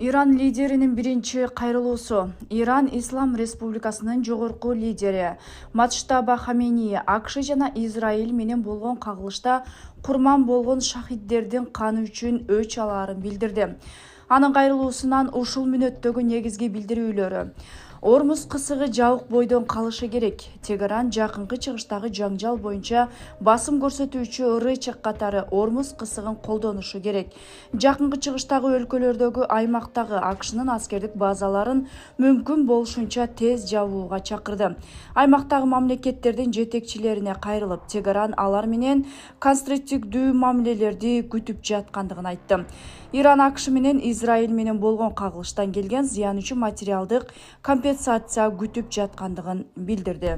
Иран лидерinin birinci кайрылуусу. Иран Ислам Республикасынын жогорку лидери Муджтаба Хамени АКШ жана Израиль менен болгон кагылышта курман болгон шахиддердин каны үчүн өч алаарын билдирди. Анын кайрылуусунан ушул мүнөттөгү негизги билдирүүлөрү: Ормуз кысыгы жабык бойдон калышы керек. Тегеран жакынкы чыгыштагы жаңжал боюнча басым көрсөтүүчү РЧ катары Ормуз кысыгын колдонушу керек. Жакынкы чыгыштагы өлкөлөрдөгү аймактагы АКШнын аскердик базаларын мүмкүн болушунча тез жабууга чакырды. Аймактагы мамлекеттердин жетекчилерине кайрылып, Тегеран алар менен конструктивдүү мамилелерди күтүп жаткандыгын айтты. Иран АКШ менен Израиль менен болгон кагылыштан келген зыян үчүн материалдык компенсация күтүп жаткандыгын билдирди.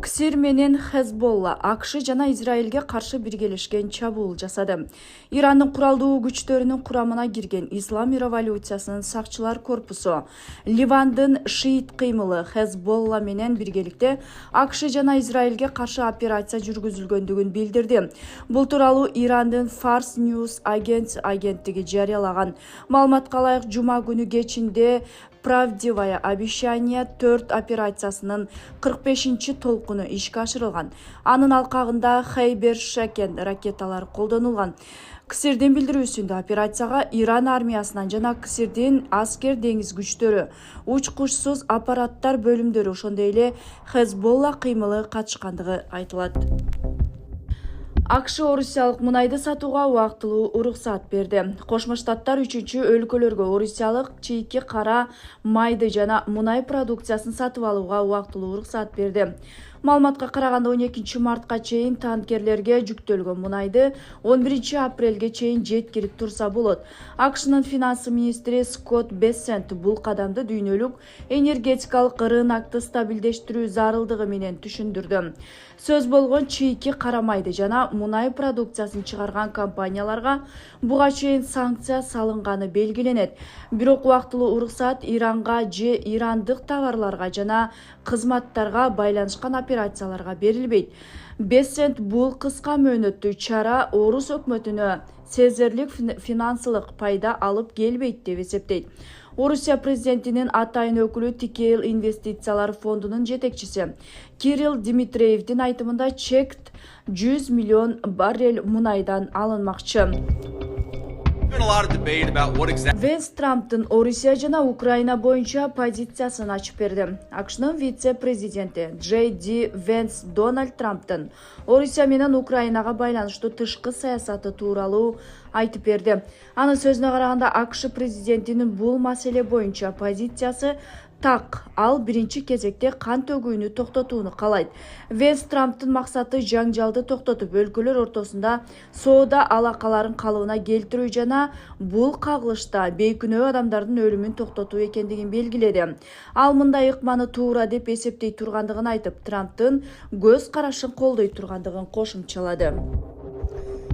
Ксир менен Хезболла АКШ жана Израилге каршы биргелешкен чабуул жасады. Ирандын куралдуу күчтөрүнүн курамына кирген Ислам революциясынын сакчылар корпусу Ливандын шиит кыймылы Хезболла менен биргеликте АКШ жана Израилге каршы операция жүргүзүлгөндүгүн билдирди. Бул тууралуу Ирандын Fars News агенттиги жарыялаган. Маалыматка ылайык, жума күнү кечинде Правдивое обещание 4 операциясынын 45-чи толкуну ишке ашырылган. Анын алкагында Хейбер Шакен ракеталары колдонулган. Ксирдин билдирүүсүндө операцияга Иран армиясынан жана Ксирдин аскер деңиз күчтөрү, учкучсуз аппараттар бөлүмдөрү, ошондой эле Хезболла кыймылы катышкандыгы айтылат. АКШ орусиялык мунайды сатууга убактылуу уруксат берди. Кошмо Штаттар 3-өлкөлөргө орусиялык чийки кара майды жана мунай продукциясын сатып алууга убактылуу уруксат берди. Маалыматка караганда 12 мартка чейин танкерлерге жүктөлгөн мунайды 11 апрелге чейин жеткирип турса болот. АКШнын финанс министри Скотт Бессент бул кадамды дүйнөлүк энергетикалык рынокты стабилдештирүү зарылдыгы менен түшүндүрдү. Сөз болгон чийки кара майды жана мунай продукциясын чыгарган компанияларга буга чейин санкция салынганы белгиленет. Бирок убактылуу уруксат Иранга же ирандык товарларга жана кызматтарга байланышкан операцияларга берилбейт. Бессент бул кыска мөөнөттүү чара орус өкмөтүнө сезерлик финансылык пайда алып келбейт деп эсептейт. Орусия президентинин атайын өкүлү Тикейл инвестициялар фондунун жетекчиси Кирилл Дмитриевдин айтымында чек 100 миллион баррель мунайдан алынмакчы. Венс Трамптын Орусия жана Украина боюнча позициясын ачып берди. АКШнын вице-президенти J.D. Венс Дональд Трамптын Орусия менен Украинага байланыштуу тышкы саясаты тууралуу айтып берди. Анын сөзүнө караганда, АКШ президентинин бул маселе боюнча позициясы так. Ал биринчи кезекте кан төгүүнү токтотууну каалайт. Венс Трамптын максаты жаңжалды токтотуп, өлкөлөр ортосунда соода алакаларын калыбына келтирүү жана бул кагылышта бейкүнөө адамдардын өлүмүн токтотуу экендигин белгиледи. Ал мындай ыкманы туура деп эсептей тургандыгын айтып, Трамптын көз карашын колдой тургандыгын кошумчалады.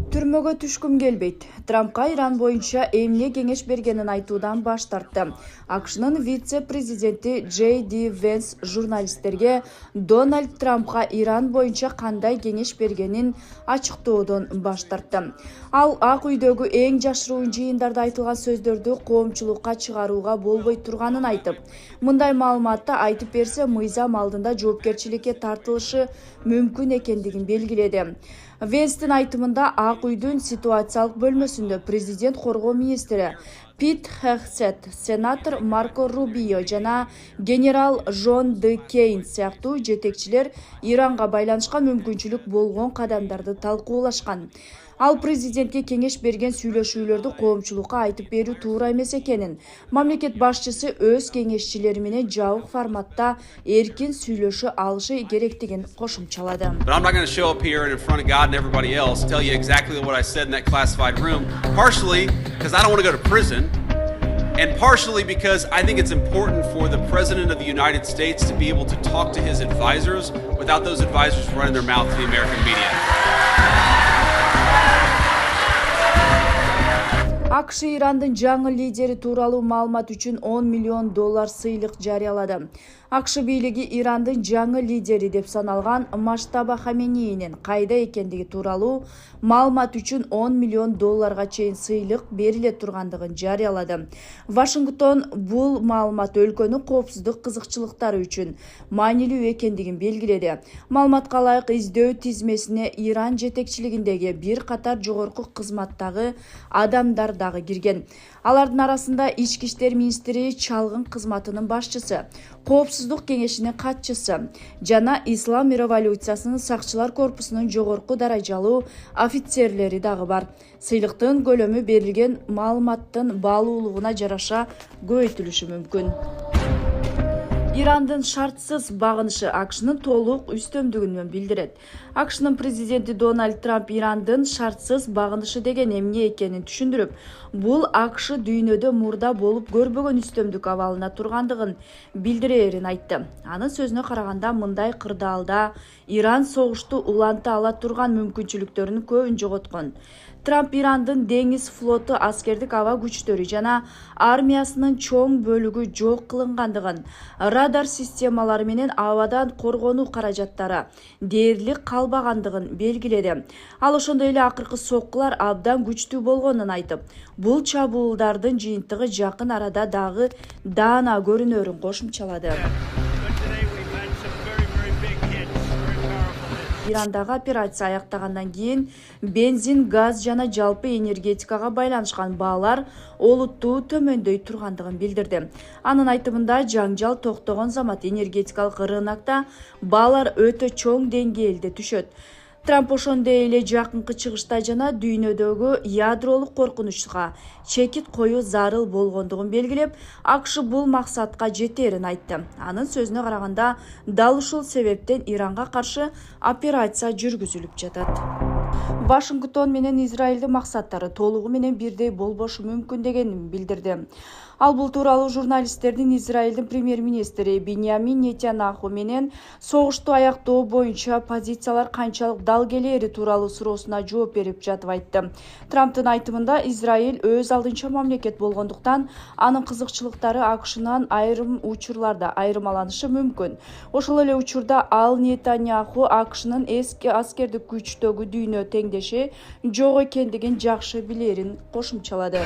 Түрмөгө түшкүм келбейт. Трампка Иран боюнча эмне кеңеш бергенин айтуудан баш тартты. АКШнын вице-президенти J.D. Венс журналисттерге Дональд Трампка Иран боюнча кандай кеңеш бергенин ачыктоодон баш тартты. Ал Ак үйдөгү эң жашыруун жыйындарда айтылган сөздөрдү коомчулукка чыгарууга болбой турганын айтып, мындай маалыматты айтып берсе мыйзам алдында жоопкерчиликке тартылышы мүмкүн экендигин белгиледи. Венстин айтымында Ак үйдүн ситуациялык бөлмөсүндө президент коргоо министри Пит Хексет, сенатор Марко Рубио жана генерал Жон Д. Кейн сыяктуу жетекчилер Иранга байланышкан мүмкүнчүлүк болгон кадамдарды талкуулашкан. Ал президентке кеңеш берген сүйлөшүүлөрдү коомчулукка айтып берүү туура эмес экенин, мамлекет башчысы өз кеңешчилери менен жабык форматта эркин сүйлөшө алышы керектигин кошумчалады. But I'm not going to show up here and in front of God and everybody else tell you exactly what I said in that classified room, partially because I don't want to go to prison, and partially because I think it's important for the President of the United States to be able to talk to his advisors without those advisors running their mouth to the American media. АКШ Ирандын жаңы лидери тууралуу маалымат үчүн $10 миллион сыйлык жарыялады. АКШ бийлиги Ирандын жаңы лидери деп саналган Маштаба Хаменейнин кайда экендиги тууралуу маалымат үчүн $10 миллион чейин сыйлык бериле тургандыгын жарыялады. Вашингтон бул маалымат өлкөнүн коопсуздук кызыкчылыктары үчүн маанилүү экендигин белгиледи. Маалыматка ылайык издөө тизмесине Иран жетекчилигиндеги бир катар жогорку кызматтагы адамдар дагы кирген. Алардын арасында ички иштер министри, чалгын кызматынын башчысы, коопсуздук кеңешинин катчысы жана Ислам революциясынын сакчылар корпусунун жогорку даражалуу офицерлери дагы бар. Сыйлыктын көлөмү берилген маалыматтын баалуулугуна жараша көбөйтүлүшү мүмкүн. Ирандын шартсыз багынышы АКШнын толук үстөмдүгүн билдирет. АКШнын президенти Дональд Трамп Ирандын шартсыз багынышы деген эмне экенин түшүндүрүп, бул АКШ дүйнөдө мурда болуп көрбөгөн үстөмдүк абалына тургандыгын билдирээрин айтты. Анын сөзүнө караганда, мындай кырдаалда Иран согушту уланта ала турган мүмкүнчүлүктөрүнүн көбүн жоготкон. Трамп Ирандын деңиз флоту, аскердик аба күчтөрү жана армиясынын чоң бөлүгү жок кылынгандыгын, радар системалары менен абадан коргонуу каражаттары дээрлик калбагандыгын белгиледи. Ал ошондой эле акыркы соккулар абдан күчтүү болгонун айтып, бул чабуулдардын жыйынтыгы жакын арада дагы даана көрүнөрүн кошумчалады. Ирандагы операция аяктагандан кийин бензин, газ жана жалпы энергетикага байланышкан баалар олуттуу төмөндөй тургандыгын билдирди. Анын айтымында, жаңжал токтогон замат энергетикалык рынокто баалар өтө чоң деңгээлде түшөт. Трамп ошондой эле жакынкы чыгышта жана дүйнөдөгү ядролук коркунучка чекит коюу зарыл болгондугун белгилеп, АКШ бул максатка жетерин айтты. Анын сөзүнө караганда, дал ушул себептен Иранга каршы операция жүргүзүлүп жатат. Вашингтон менен Израилдин максаттары толугу менен бирдей болбошу мүмкүн дегенин билдирди. Ал бул тууралуу журналисттердин Израилдин премьер-министри Биньямин Нетаньяху менен согушту аяктоо боюнча позициялар канчалык дал келери тууралуу суроосуна жооп берип жатып айтты. Трамптын айтымында, Израиль өз алдынча мамлекет болгондуктан анын кызыкчылыктары АКШнан айрым учурларда айырмаланышы мүмкүн. Ошол эле учурда ал Нетаньяху АКШнын эски аскердик күчтөгү дүйнө теңдеши жок экендигин жакшы билерин кошумчалады.